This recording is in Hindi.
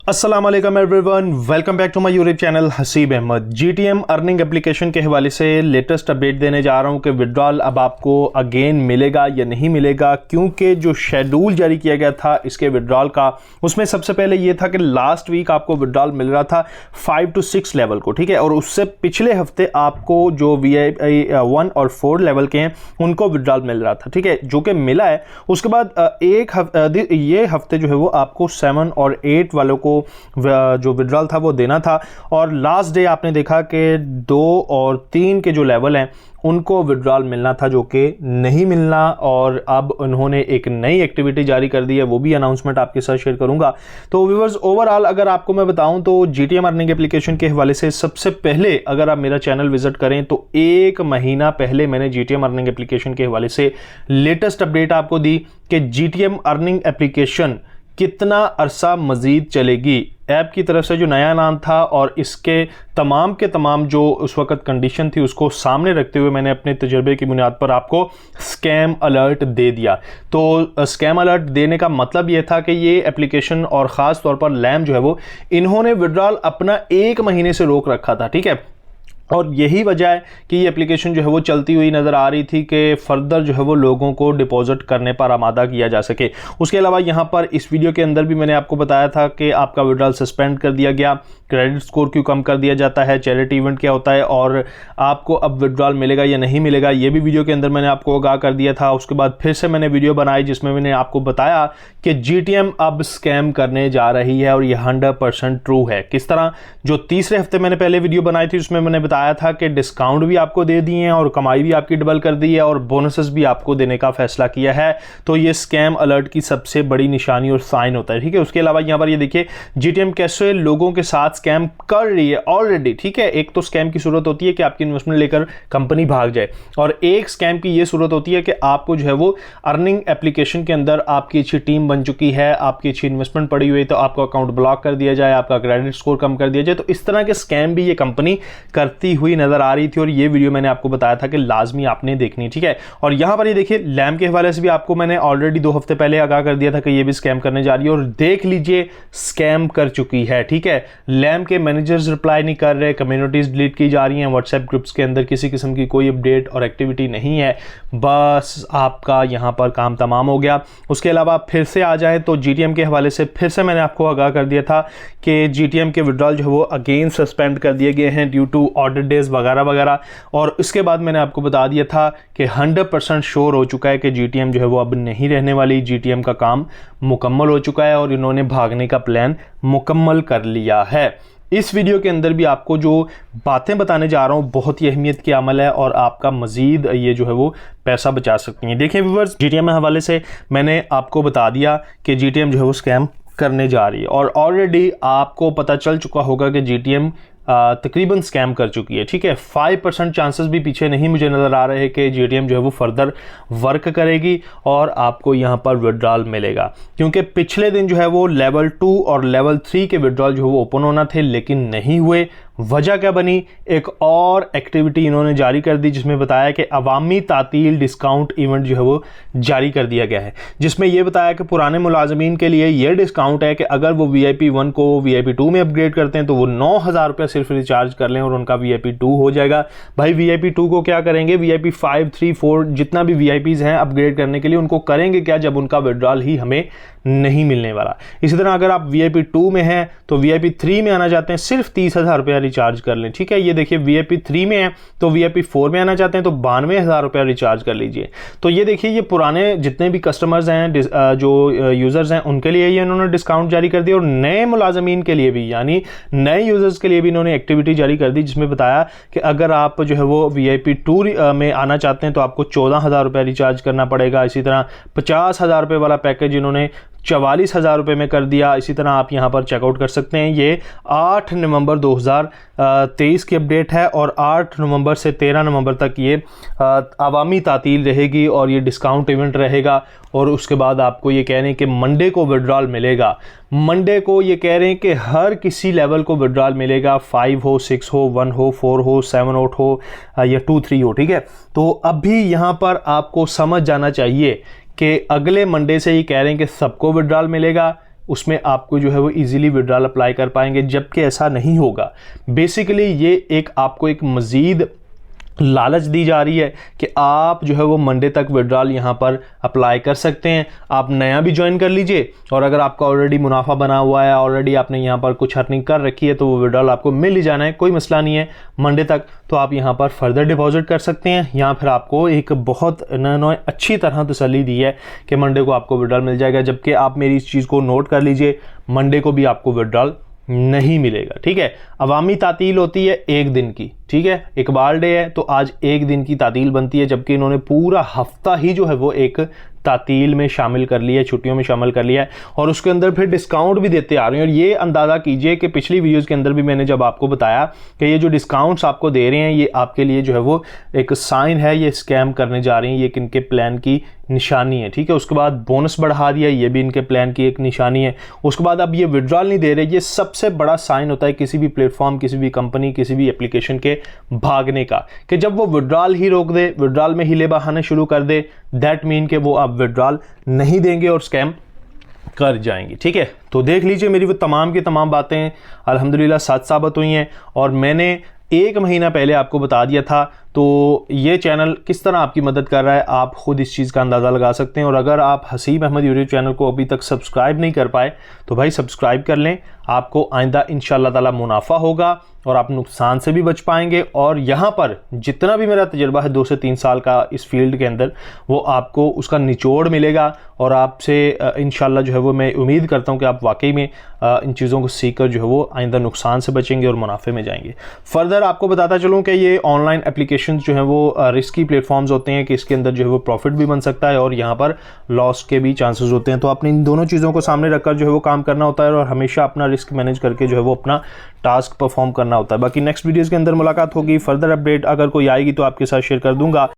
अस्सलाम वालेकुम everyone, welcome back to my YouTube channel Haseeb Ahmed. GTM earning application के हवाले से लेटेस्ट अपडेट देने जा रहा हूं कि विड्रॉल अब आपको अगेन मिलेगा या नहीं मिलेगा, क्योंकि जो शेड्यूल जारी किया गया था इसके विड्रॉल का, उसमें सबसे पहले ये था कि लास्ट वीक आपको विड्रॉल मिल रहा था 5 to 6 लेवल को, ठीक है, और उससे पिछले हफ्ते आपको जो VIP 1 और 4 लेवल के हैं उनको विड्रॉल मिल रहा था, ठीक है, जो कि मिला है। उसके बाद ये हफ्ते जो है वो आपको 7 और 8 वालों को जो विड्रॉल था वो देना था, और लास्ट डे आपने देखा कि 2 और 3 के जो लेवल हैं उनको विड्रॉल मिलना था, जो कि नहीं मिलना, और अब उन्होंने एक नई एक्टिविटी जारी कर दी है, वो भी अनाउंसमेंट आपके साथ शेयर करूंगा। तो व्यूअर्स, ओवरऑल अगर आपको मैं बताऊं तो जीटीएम अर्निंग एप्लीकेशन के हवाले से सबसे पहले अगर आप मेरा चैनल विजिट करें तो 1 महीना पहले मैंने जीटीएम अर्निंग एप्लीकेशन के हवाले से लेटेस्ट अपडेट आपको दी कि जीटीएम अर्निंग एप्लीकेशन कितना अरसा मजीद चलेगी। ऐप की तरफ से जो नया नाम था और इसके तमाम के तमाम जो उस वक्त कंडीशन थी उसको सामने रखते हुए मैंने अपने तजर्बे की बुनियाद पर आपको स्कैम अलर्ट दे दिया। तो स्कैम अलर्ट देने का मतलब ये था कि ये एप्लीकेशन और ख़ास तौर पर लैम जो है वो इन्होंने विड्रॉल अपना 1 महीने से रोक रखा था, ठीक है, और यही वजह है कि ये एप्लीकेशन जो है वो चलती हुई नज़र आ रही थी कि फर्दर जो है वो लोगों को डिपॉजिट करने पर आमादा किया जा सके। उसके अलावा यहाँ पर इस वीडियो के अंदर भी मैंने आपको बताया था कि आपका विड्रॉल सस्पेंड कर दिया गया, क्रेडिट स्कोर क्यों कम कर दिया जाता है, चैरिटी इवेंट क्या होता है, और आपको अब विड्रॉल मिलेगा या नहीं मिलेगा, ये भी वीडियो के अंदर मैंने आपको आगाह कर दिया था। उसके बाद फिर से मैंने वीडियो बनाई जिसमें मैंने आपको बताया कि जीटीएम अब स्कैम करने जा रही है, और ये 100% ट्रू है। किस तरह? जो तीसरे हफ्ते मैंने पहले वीडियो बनाई थी उसमें मैंने बताया था कि डिस्काउंट भी आपको दे दिए हैं और कमाई भी आपकी डबल कर दी है और बोनसेस भी आपको देने का फैसला किया है। तो ये स्कैम अलर्ट की सबसे बड़ी निशानी और साइन होता है, ठीक है। उसके अलावा यहाँ पर ये देखिए जीटीएम कैसे लोगों के साथ स्कैम कर रही है ऑलरेडी, ठीक है। एक तो स्कैम की सूरत होती है कि आपकी इन्वेस्टमेंट लेकर कंपनी भाग जाए, और एक स्कैम की ये सूरत होती है कि आपको जो है वो अर्निंग एप्लीकेशन के अंदर आपकी अच्छी टीम बन चुकी है, आपकी अच्छी इन्वेस्टमेंट पड़ी हुई है, तो आपका अकाउंट ब्लॉक कर दिया जाए, आपका क्रेडिट स्कोर कम कर दिया जाए। तो इस तरह के स्कैम भी ये कंपनी करती हुई नजर आ रही थी, और ये वीडियो मैंने आपको बताया था कि लाजमी आपने देखनी, ठीक है। और यहां पर ये देखिए लैम के हवाले से भी आपको मैंने ऑलरेडी 2 हफ्ते पहले आगाह कर दिया था कि ये भी स्कैम करने जा रही है, और देख लीजिए स्कैम कर चुकी है, ठीक है। लैम के मैनेजर्स रिप्लाई नहीं कर रहे, कम्युनिटीज डिलीट की जा रही हैं, व्हाट्सएप ग्रुप्स के अंदर किसी किस्म की कोई अपडेट और एक्टिविटी नहीं है, बस आपका यहां पर काम तमाम हो गया। उसके अलावा फिर से आ जाए तो जीटीएम के हवाले से फिर से मैंने आपको आगाह कर दिया था कि जीटीएम के विड्रॉल जो है वो अगेन सस्पेंड कर दिए गए हैं ड्यू टू ऑर्डर डेज वगैरह वगैरह। और इसके बाद मैंने आपको बता दिया था कि 100% श्योर हो चुका है कि जीटीएम जो है वो अब नहीं रहने वाली, जीटीएम का काम मुकम्मल हो चुका है और इन्होंने भागने का प्लान मुकम्मल कर लिया है। इस वीडियो के अंदर भी आपको जो बातें बताने जा रहा हूं बहुत ही अहमियत की अमल है, और आपका मजीद ये जो है वो पैसा बचा सकती हैं। देखिए व्यूअर्स, जीटीएम के हवाले से मैंने आपको बता दिया कि जीटीएम जो है वो स्कैम करने जा रही है, और ऑलरेडी आपको पता चल चुका होगा कि जीटीएम तकरीबन स्कैम कर चुकी है, ठीक है। 5% चांसेस भी पीछे नहीं मुझे नज़र आ रहे हैं कि जीटीएम जो है वो फर्दर वर्क करेगी और आपको यहाँ पर विड्रॉल मिलेगा, क्योंकि पिछले दिन जो है वो लेवल 2 और लेवल 3 के विड्रॉल जो है वो ओपन होना थे लेकिन नहीं हुए। वजह क्या बनी? एक और एक्टिविटी इन्होंने जारी कर दी जिसमें बताया कि अवामी तातील डिस्काउंट इवेंट जो है वो जारी कर दिया गया है, जिसमें यह बताया कि पुराने मुलाजमीन के लिए यह डिस्काउंट है कि अगर वो VIP 1 को VIP 2 में अपग्रेड करते हैं तो वो 9,000 रुपये सिर्फ रिचार्ज कर लें और उनका VIP 2 हो जाएगा। भाई VIP 2 को क्या करेंगे? VIP 5, 3, 4 जितना भी VIPs हैं अपग्रेड करने के लिए, उनको करेंगे क्या जब उनका विड्रॉल ही हमें नहीं मिलने वाला। इसी तरह अगर आप VIP 2 में हैं तो VIP 3 में आना चाहते हैं, सिर्फ 30,000 रुपया रिचार्ज कर लें, ठीक है। ये देखिए VIP 3 में है तो VIP 4 में आना चाहते हैं तो 92,000 रुपया रिचार्ज कर लीजिए। तो ये देखिए ये पुराने जितने भी कस्टमर्स हैं, जो यूजर्स हैं, उनके लिए ये इन्होंने डिस्काउंट जारी कर दिया, और नए मुलाजमीन के लिए भी, यानी नए यूजर्स के लिए भी इन्होंने एक्टिविटी जारी कर दी जिसमें बताया कि अगर आप जो है वो VIP 2 में आना चाहते हैं तो आपको 14,000 रुपया रिचार्ज करना पड़ेगा। इसी तरह 50,000 रुपये वाला पैकेज इन्होंने 44,000 रुपये में कर दिया। इसी तरह आप यहाँ पर चेकआउट कर सकते हैं। ये 8 नवंबर 2023 की अपडेट है, और 8 नवंबर से 13 नवंबर तक ये अवामी तातील रहेगी और ये डिस्काउंट इवेंट रहेगा। और उसके बाद आपको ये कह रहे हैं कि मंडे को विड्रॉल मिलेगा। मंडे को ये कह रहे हैं कि हर किसी लेवल को विड्रॉल मिलेगा, 5 हो, 6 हो, 1 हो, 4 हो, 7 8 हो या 2 3 हो, ठीक है। तो अभी यहाँ पर आपको समझ जाना चाहिए कि अगले मंडे से ही कह रहे हैं कि सबको विड्रॉल मिलेगा। उसमें आपको जो है वो इजीली विड्रॉल अप्लाई कर पाएंगे, जबकि ऐसा नहीं होगा। बेसिकली ये एक आपको एक मज़ीद लालच दी जा रही है कि आप जो है वो मंडे तक विड्रॉल यहाँ पर अप्लाई कर सकते हैं। आप नया भी ज्वाइन कर लीजिए, और अगर आपका ऑलरेडी मुनाफा बना हुआ है, ऑलरेडी आपने यहाँ पर कुछ अर्निंग कर रखी है, तो वो विड्रॉल आपको मिल ही जाना है, कोई मसला नहीं है मंडे तक। तो आप यहाँ पर फर्दर डिपॉजिट कर सकते हैं, या फिर आपको एक बहुत इन्होंने अच्छी तरह तसल्ली दी है कि मंडे को आपको विड्रॉल मिल जाएगा, जबकि आप मेरी इस चीज़ को नोट कर लीजिए, मंडे को भी आपको विड्रॉल नहीं मिलेगा। ठीक है, अवामी तातील होती है एक दिन की, ठीक है, इकबाल डे है तो आज एक दिन की तातील बनती है, जबकि इन्होंने पूरा हफ्ता ही जो है वो एक तातील में शामिल कर लिया है, छुट्टियों में शामिल कर लिया है, और उसके अंदर फिर डिस्काउंट भी देते आ रहे हैं। और ये अंदाज़ा कीजिए कि पिछली वीडियोस के अंदर भी मैंने जब आपको बताया कि ये जो डिस्काउंट्स आपको दे रहे हैं, ये आपके लिए जो है वो एक साइन है, ये स्कैम करने जा रहे हैं, ये किनके प्लान की निशानी है। ठीक है, उसके बाद बोनस बढ़ा दिया, ये भी इनके प्लान की एक निशानी है। उसके बाद अब ये विड्रॉल नहीं दे रहे, ये सबसे बड़ा साइन होता है किसी भी प्लेटफॉर्म, किसी भी कंपनी, किसी भी एप्लीकेशन के भागने का, कि जब वो विड्रॉल ही रोक दे, विड्रॉल में हीले बहाने शुरू कर दे, दैट मीन कि वो अब विड्रॉल नहीं देंगे और स्कैम कर जाएंगी। ठीक है, तो देख लीजिए मेरी वो तमाम की तमाम बातें अल्हम्दुलिल्लाह सच साबित हुई हैं, और मैंने 1 महीना पहले आपको बता दिया था। तो ये चैनल किस तरह आपकी मदद कर रहा है आप खुद इस चीज़ का अंदाज़ा लगा सकते हैं। और अगर आप हसीब अहमद यूट्यूब चैनल को अभी तक सब्सक्राइब नहीं कर पाए तो भाई सब्सक्राइब कर लें, आपको आइंदा इंशाअल्लाह ताला मुनाफा होगा और आप नुकसान से भी बच पाएंगे। और यहाँ पर जितना भी मेरा तजुर्बा है 2 से 3 साल का इस फील्ड के अंदर, वो आपको उसका निचोड़ मिलेगा, और आपसे इंशाअल्लाह जो है वो मैं उम्मीद करता हूँ कि आप वाकई में इन चीज़ों को सीख कर जो है वो आइंदा नुकसान से बचेंगे और मुनाफे में जाएंगे। फर्दर आपको बताता चलूँ कि ये ऑनलाइन एप्लीकेशन जो है वो रिस्की प्लेटफॉर्म्स होते हैं कि इसके अंदर जो है वो प्रॉफिट भी बन सकता है और यहाँ पर लॉस के भी चांसेस होते हैं। तो आपने इन दोनों चीज़ों को सामने रखकर जो है वो काम करना होता है, और हमेशा अपना रिस्क मैनेज करके जो है वो अपना टास्क परफॉर्म करना होता है। बाकी नेक्स्ट वीडियोज़ के अंदर मुलाकात होगी, फर्दर अपडेट अगर कोई आएगी तो आपके साथ शेयर कर दूंगा।